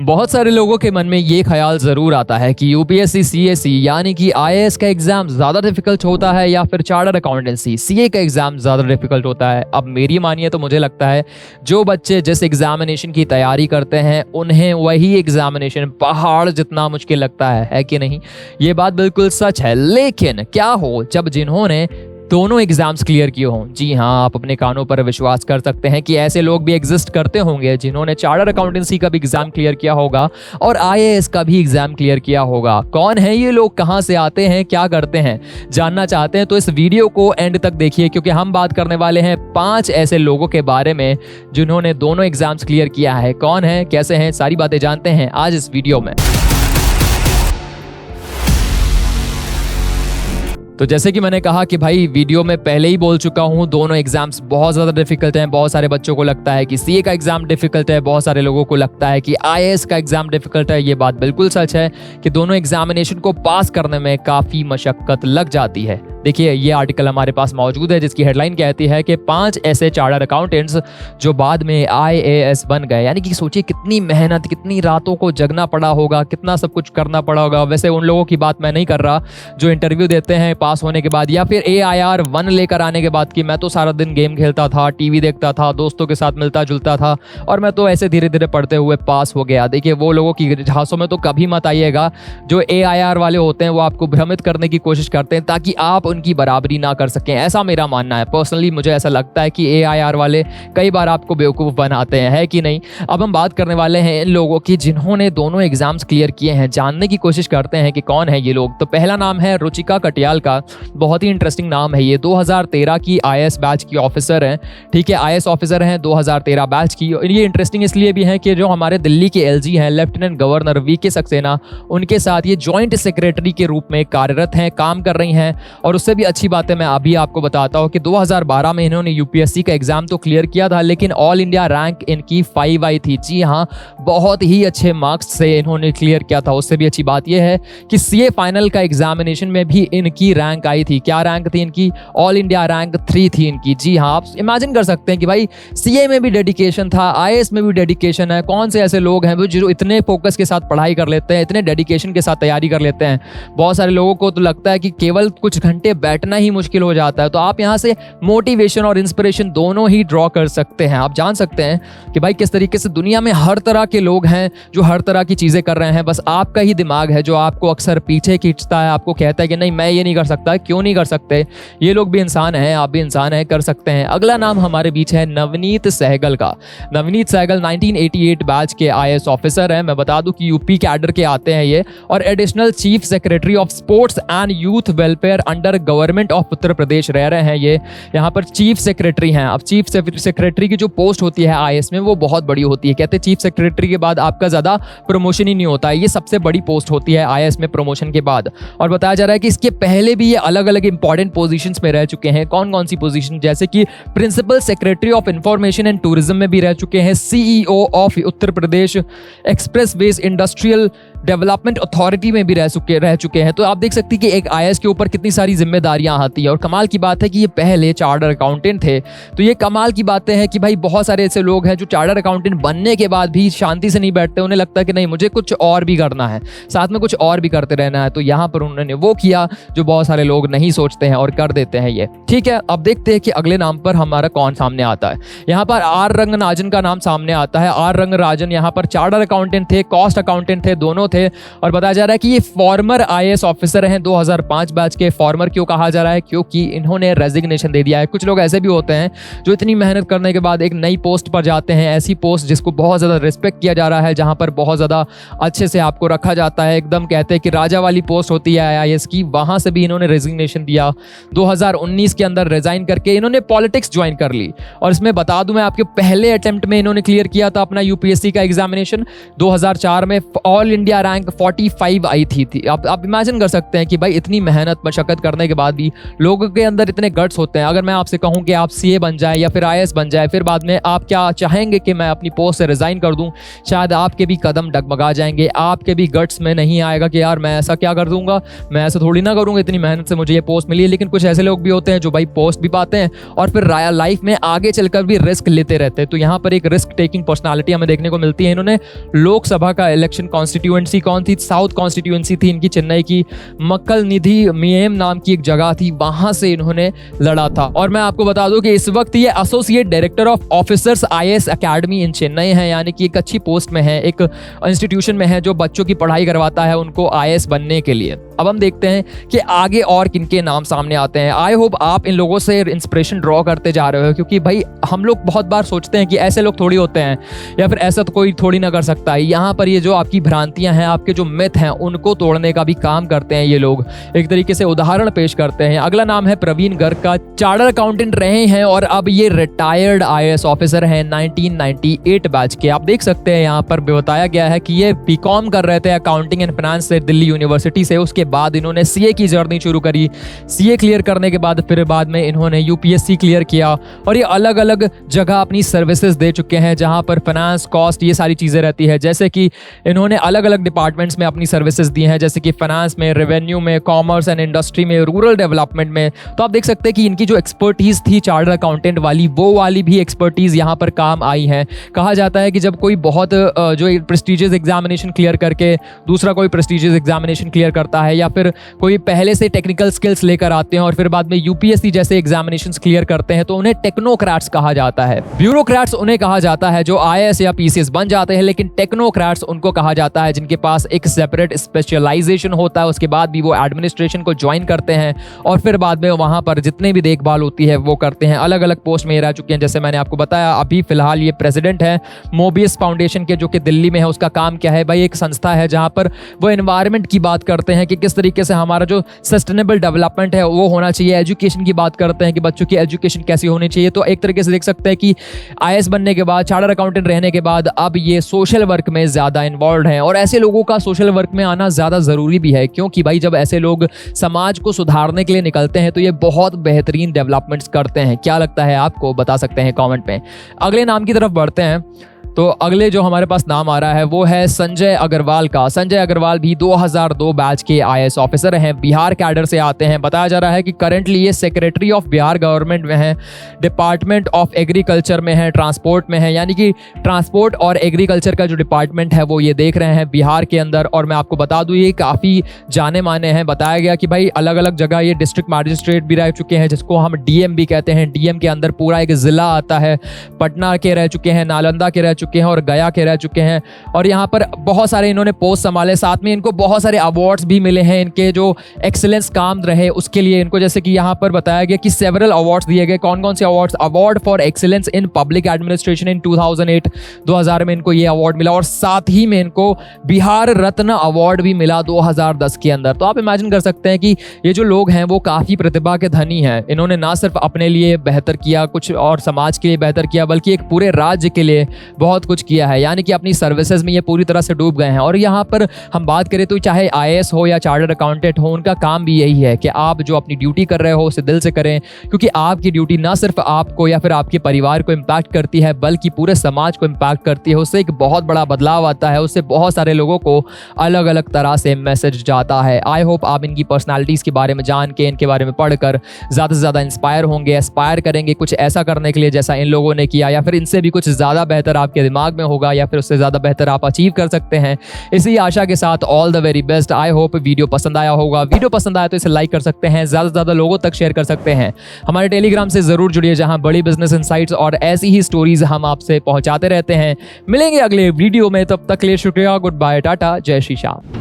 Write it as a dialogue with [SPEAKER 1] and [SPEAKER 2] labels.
[SPEAKER 1] बहुत सारे लोगों के मन में ये ख्याल जरूर आता है कि यूपीएससी सीएसी यानी कि आईएएस का एग्जाम ज्यादा डिफिकल्ट होता है या फिर चार्टर्ड अकाउंटेंसी सीए का एग्जाम ज्यादा डिफिकल्ट होता है। अब मेरी मानिए तो मुझे लगता है जो बच्चे जिस एग्जामिनेशन की तैयारी करते हैं उन्हें वही एग्जामिनेशन पहाड़ जितना मुश्किल लगता है कि नहीं? ये बात बिल्कुल सच है। लेकिन क्या हो जब जिन्होंने दोनों एग्जाम्स क्लियर किए हों? जी हाँ, आप अपने कानों पर विश्वास कर सकते हैं कि ऐसे लोग भी एग्जिस्ट करते होंगे जिन्होंने चार्टर्ड अकाउंटेंसी का भी एग्जाम क्लियर किया होगा और आईएएस का भी एग्जाम क्लियर किया होगा। कौन है ये लोग, कहां से आते हैं, क्या करते हैं? जानना चाहते हैं तो इस वीडियो को एंड तक देखिए, क्योंकि हम बात करने वाले हैं 5 ऐसे लोगों के बारे में जिन्होंने दोनों एग्जाम्स क्लियर किया है। कौन है, कैसे हैं, सारी बातें जानते हैं आज इस वीडियो में। तो जैसे कि मैंने कहा कि भाई वीडियो में पहले ही बोल चुका हूं, दोनों एग्जाम्स बहुत ज़्यादा डिफिकल्ट हैं। बहुत सारे बच्चों को लगता है कि सीए का एग्जाम डिफिकल्ट है, बहुत सारे लोगों को लगता है कि आईएएस का एग्जाम डिफिकल्ट है। ये बात बिल्कुल सच है कि दोनों एग्जामिनेशन को पास करने में काफ़ी मशक्कत लग जाती है। देखिए, ये आर्टिकल हमारे पास मौजूद है जिसकी हेडलाइन कहती है कि 5 ऐसे चार्टर्ड अकाउंटेंट्स जो बाद में आईएएस बन गए। यानी कि सोचिए कितनी मेहनत, कितनी रातों को जगना पड़ा होगा, कितना सब कुछ करना पड़ा होगा। वैसे उन लोगों की बात मैं नहीं कर रहा जो इंटरव्यू देते हैं पास होने के बाद या फिर AIR 1 लेकर आने के बाद कि मैं तो सारा दिन गेम खेलता था, टीवी देखता था, दोस्तों के साथ मिलता जुलता था और मैं तो ऐसे धीरे धीरे पढ़ते हुए पास हो गया। देखिए, वो लोगों की झांसों में तो कभी मत आइएगा। जो AIR वाले होते हैं वो आपको भ्रमित करने की कोशिश करते हैं ताकि आप उनकी बराबरी ना कर सकें, ऐसा मेरा मानना है। पर्सनली मुझे ऐसा लगता है कि AIR वाले कई बार आपको बेवकूफ़ बनाते हैं, है कि नहीं? अब हम बात करने वाले हैं इन लोगों की जिन्होंने दोनों एग्जाम्स क्लियर किए हैं। जानने की कोशिश करते हैं कि कौन है ये लोग। तो पहला नाम है रुचिका कटियाल का। बहुत ही इंटरेस्टिंग नाम है ये। 2013 की आईएएस बैच की ऑफिसर हैं। ठीक है, आईएएस ऑफिसर हैं 2013 बैच की। ये इंटरेस्टिंग इसलिए भी है कि जो हमारे दिल्ली के LG हैं लेफ्टिनेंट गवर्नर VK सक्सेना, उनके साथ ये जॉइंट सेक्रेटरी के रूप में कार्यरत हैं, काम कर रही हैं। और उससे भी अच्छी बात है, मैं अभी आपको बताता हूँ कि 2012 में इन्होंने यूपीएससी का एग्जाम तो क्लियर किया था लेकिन ऑल इंडिया रैंक इनकी 5 आई थी। जी हाँ, बहुत ही अच्छे मार्क्स से इन्होंने क्लियर किया था। उससे भी अच्छी बात यह है कि सीए फाइनल का एग्जामिनेशन में भी इनकी रैंक आई थी। क्या रैंक थी इनकी? ऑल इंडिया रैंक 3 थी इनकी। जी हाँ, आप इमेजिन कर सकते हैं कि भाई सीए में भी डेडिकेशन था, आईएएस में भी डेडिकेशन है। कौन से ऐसे लोग हैं जो इतने फोकस के साथ पढ़ाई कर लेते हैं, इतने डेडिकेशन के साथ तैयारी कर लेते हैं? बहुत सारे लोगों को तो लगता है कि केवल कुछ घंटे बैठना ही मुश्किल हो जाता है। तो आप यहाँ से मोटिवेशन और इंस्पिरेशन दोनों ही ड्रॉ कर सकते हैं। आप जान सकते हैं कि भाई किस तरीके से दुनिया में हर तरह के लोग हैं जो हर तरह की चीज़ें कर रहे हैं। बस आपका ही दिमाग है जो आपको अक्सर पीछे खींचता है, आपको कहता है कि नहीं मैं ये नहीं कर सकता। क्यों नहीं कर सकते? ये लोग भी इंसान हैं, आप भी इंसान हैं, कर सकते हैं। अगला नाम हमारे बीच है नवनीत सहगल का। नवनीत सहगल 1988 बैच के आईएएस ऑफिसर हैं। मैं बता दूं कि यूपी कैडर के आते हैं ये, और additional chief secretary of sports and youth welfare under government of Uttar Pradesh रह रहे हैं ये। यहाँ पर चीफ सेक्रेटरी हैं। अब चीफ सेक्रेटरी की जो पोस्ट होती है आईएएस में वो बहुत बड़ी होती है। कहते हैं चीफ सेक्रेटरी के बाद आपका ज़्यादा प्रमोशन ही नहीं होता है, ये सबसे बड़ी पोस्ट होती है आईएएस में प्रमोशन के बाद। और बताया जा रहा है कि इसके पहले भी ये अलग अलग इंपॉर्टेंट पोजीशंस में रह चुके हैं। कौन कौन सी पोजीशन? जैसे कि principal secretary of information and tourism में भी रह चुके हैं, CEO of Uttar Pradesh expressways industrial development authority में भी रह चुके हैं। तो आप देख सकते हैं कि एक आईएएस के ऊपर कितनी सारी जिम्मेदारियां आती है। और कमाल की बात है कि ये पहले चार्टर्ड अकाउंटेंट थे। तो ये कमाल की बातें हैं कि भाई बहुत सारे ऐसे लोग हैं जो चार्टर्ड अकाउंटेंट बनने के बाद भी शांति से नहीं बैठते। उन्हें लगता है कि नहीं मुझे कुछ और भी करना है, साथ में कुछ और भी करते रहना है। तो यहाँ पर उन्होंने वो किया जो बहुत सारे लोग नहीं सोचते हैं और कर देते हैं ये। ठीक है, अब देखते हैं कि अगले नाम पर हमारा कौन सामने आता है। यहाँ पर R रंगराजन का नाम सामने आता है। R रंगराजन यहाँ पर चार्टर्ड अकाउंटेंट थे, कॉस्ट अकाउंटेंट थे, दोनों थे। और बताया जा रहा है कि ये फॉर्मर आईएएस ऑफिसर हैं 2005 बैच के। फॉर्मर क्यों कहा जा रहा है? क्योंकि इन्होंने रेजिग्नेशन दे दिया है। कुछ लोग ऐसे भी होते हैं जो इतनी मेहनत करने के बाद एक नई पोस्ट पर जाते हैं, ऐसी पोस्ट जिसको बहुत ज़्यादा रिस्पेक्ट किया जा रहा है, जहाँ पर बहुत ज़्यादा अच्छे से आपको रखा जाता है, एकदम कहते हैं कि राजा वाली पोस्ट होती है आईएएस की। वहाँ से भी इन्होंने रेजिग्नेशन दिया। 2019 के अंदर रिजाइन करके इन्होंने पॉलिटिक्स ज्वाइन कर ली। और इसमें बता दूं मैं आपके पहले अटेम्प्ट में इन्होंने क्लियर किया था अपना यूपीएससी का एग्जामिनेशन। 2004 में ऑल इंडिया रैंक 45 आई थी। आप इमेजिन कर सकते हैं कि भाई इतनी मेहनत मशक्कत करने के बाद भी लोगों के अंदर इतने गट्स होते हैं। अगर मैं आपसे कहूं कि आप सीए बन जाए या फिर आईएएस बन जाए, फिर बाद में आप क्या चाहेंगे कि मैं अपनी पोस्ट से रिजाइन कर दूं? शायद आपके भी कदम डगमगा जाएंगे, आपके भी गट्स में नहीं आएगा कि यार मैं ऐसा क्या कर दूंगा, मैं ऐसा थोड़ी ना करूंगा, इतनी मेहनत से मुझे ये पोस्ट मिली है। लेकिन कुछ ऐसे लोग भी होते हैं जो भाई पोस्ट भी पाते हैं और फिर लाइफ में आगे चलकर भी रिस्क लेते रहते हैं। तो यहाँ पर एक रिस्क टेकिंग पर्सनालिटी हमें देखने को मिलती है। इन्होंने लोकसभा का इलेक्शन कॉन्स्टिट्यूएंसी कौन थी? साउथ कॉन्स्टिट्यूएंसी थी इनकी, चेन्नई की मक्कल निधि मियम नाम की एक जगह थी, वहां से इन्होंने लड़ा था। और मैं आपको बता दूं कि इस वक्त ये associate director of officers IAS academy in Chennai है, यानी कि एक अच्छी पोस्ट में है, एक इंस्टीट्यूशन में है जो बच्चों की पढ़ाई करवाता है उनको आईएएस बनने के लिए। अब हम देखते हैं कि आगे और किनके नाम सामने आते हैं। आई होप आप इन लोगों से इंस्पिरेशन ड्रॉ करते जा रहे हो, क्योंकि भाई हम लोग बहुत बार सोचते हैं कि ऐसे लोग थोड़ी होते हैं या फिर ऐसा तो कोई थोड़ी ना कर सकता है। यहाँ पर ये जो आपकी भ्रांतियां हैं, आपके जो मिथ हैं, उनको तोड़ने का भी काम करते हैं ये लोग, एक तरीके से उदाहरण पेश करते हैं। अगला नाम है प्रवीण गर्ग का, चार्टर्ड अकाउंटेंट रहे हैं और अब ये रिटायर्ड आईएएस ऑफिसर हैं 1998 बैच के। आप देख सकते हैं यहाँ पर बताया गया है कि ये बीकॉम कर रहे थे अकाउंटिंग एंड फाइनेंस से दिल्ली यूनिवर्सिटी से। उसके बाद इन्होंने सीए की जर्नी शुरू करी। सीए क्लियर करने के बाद फिर बाद में इन्होंने यूपीएससी क्लियर किया और ये अलग अलग जगह अपनी सर्विसेज दे चुके हैं, जहां पर फाइनेंस, कॉस्ट, ये सारी चीजें रहती है। जैसे कि इन्होंने अलग अलग डिपार्टमेंट्स में अपनी सर्विसेज दी हैं, जैसे कि फाइनेंस में, रेवेन्यू में, कॉमर्स एंड इंडस्ट्री में, रूरल डेवलपमेंट में। तो आप देख सकते हैं कि इनकी जो एक्सपर्टीज थी चार्टर्ड अकाउंटेंट वाली, वो वाली भी एक्सपर्टीज यहाँ पर काम आई है। कहा जाता है कि जब कोई बहुत जो प्रेस्टिजियस एग्जामिनेशन क्लियर करके दूसरा कोई प्रेस्टिजियस एग्जामिनेशन क्लियर करता है, या फिर कोई पहले से टेक्निकल स्किल्स लेकर आते हैं और फिर बाद में यूपीएससी जैसे एग्जामिनेशंस क्लियर करते हैं, तो उन्हें टेक्नोक्रेट्स कहा जाता है। ब्यूरोक्रेट्स उन्हें कहा जाता है जो आईएएस या पीसीएस बन जाते हैं, लेकिन टेक्नोक्रेट्स उनको कहा जाता है जिनके पास एक सेपरेट स्पेशलाइजेशन होता है। उसके बाद भी वो एडमिनिस्ट्रेशन को ज्वाइन करते हैं और फिर बाद में वहां पर जितने भी देखभाल होती है वो करते हैं। अलग अलग पोस्ट में रह चुके हैं। जैसे मैंने आपको बताया, अभी फिलहाल ये प्रेसिडेंट है मोबियस फाउंडेशन के, जो कि दिल्ली में है। उसका काम क्या है भाई? एक संस्था है जहां पर वो एनवायरनमेंट की बात करते हैं कि किस तरीके से हमारा जो सस्टेनेबल डेवलपमेंट है वो होना चाहिए। एजुकेशन की बात करते हैं कि बच्चों की एजुकेशन कैसी होनी चाहिए। तो एक तरीके से देख सकते हैं कि आईएएस बनने के बाद, चार्टर्ड अकाउंटेंट रहने के बाद अब ये सोशल वर्क में ज्यादा इन्वॉल्व हैं। और ऐसे लोगों का सोशल वर्क में आना ज्यादा जरूरी भी है, क्योंकि भाई जब ऐसे लोग समाज को सुधारने के लिए निकलते हैं तो ये बहुत बेहतरीन डेवलपमेंट्स करते हैं। क्या लगता है आपको? बता सकते हैं कमेंट में। अगले नाम की तरफ बढ़ते हैं। तो अगले जो हमारे पास नाम आ रहा है वो है संजय अग्रवाल का। संजय अग्रवाल भी 2002 बैच के आईएएस ऑफिसर हैं, बिहार कैडर से आते हैं। बताया जा रहा है कि करंटली ये सेक्रेटरी ऑफ बिहार गवर्नमेंट में है, डिपार्टमेंट ऑफ एग्रीकल्चर में है, ट्रांसपोर्ट में है, यानी कि ट्रांसपोर्ट और एग्रीकल्चर का जो डिपार्टमेंट है वो ये देख रहे हैं बिहार के अंदर। और मैं आपको बता दूं ये काफ़ी जाने माने हैं। बताया गया कि भाई अलग अलग जगह ये डिस्ट्रिक्ट मजिस्ट्रेट भी रह चुके हैं, जिसको हम डीएम भी कहते हैं। डीएम के अंदर पूरा एक जिला आता है। पटना के रह चुके हैं, नालंदा के रह चुके हैं और गया के रह चुके हैं। और यहाँ पर बहुत सारे इन्होंने पोस्ट संभाले, साथ में इनको बहुत सारे अवार्ड्स भी मिले हैं इनके जो एक्सीलेंस काम रहे उसके लिए इनको। जैसे कि यहाँ पर बताया गया कि सेवरल अवार्ड्स दिए गए। कौन कौन से awards? Award for excellence in public administration in 2008 में इनको ये अवार्ड मिला, और साथ ही में इनको बिहार रत्न अवार्ड भी मिला 2010 के अंदर। तो आप इमेजिन कर सकते हैं कि ये जो लोग हैं वो काफ़ी प्रतिभा के धनी हैं। इन्होंने ना सिर्फ अपने लिए बेहतर किया कुछ और समाज के लिए बेहतर किया, बल्कि एक पूरे राज्य के लिए बहुत कुछ किया है। यानी कि अपनी सर्विसेज में ये पूरी तरह से डूब गए हैं। और यहाँ पर हम बात करें तो चाहे आईएएस हो या चार्टर्ड अकाउंटेंट हो, उनका काम भी यही है कि आप जो अपनी ड्यूटी कर रहे हो उसे दिल से करें, क्योंकि आपकी ड्यूटी ना सिर्फ आपको या फिर आपके परिवार को इम्पैक्ट करती है बल्कि पूरे समाज को इम्पैक्ट करती है। उससे एक बहुत बड़ा बदलाव आता है, उससे बहुत सारे लोगों को अलग अलग तरह से मैसेज जाता है। आई होप आप इनकी पर्सनालिटीज़ के बारे में जान के, इनके बारे में पढ़कर ज़्यादा से ज़्यादा इंस्पायर होंगे, एस्पायर करेंगे कुछ ऐसा करने के लिए जैसा इन लोगों ने किया, या फिर इनसे भी कुछ ज़्यादा बेहतर आपके दिमाग में होगा, या फिर उससे ज़्यादा बेहतर आप अचीव कर सकते हैं। इसी आशा के साथ all the very best. I hope video पसंद आया होगा। वीडियो पसंद आया तो इसे लाइक कर सकते हैं, ज़्यादा से ज़्यादा लोगों तक शेयर कर सकते हैं। हमारे टेलीग्राम से ज़रूर जुड़िए, जहां बड़ी बिजनेस इनसाइट्स और ऐसी ही स्टोरीज हम आपसे पहुंचाते रहते हैं। मिलेंगे अगले वीडियो में, तब तक के लिए शुक्रिया, गुड बाय, टाटा, जय श्री श्याम।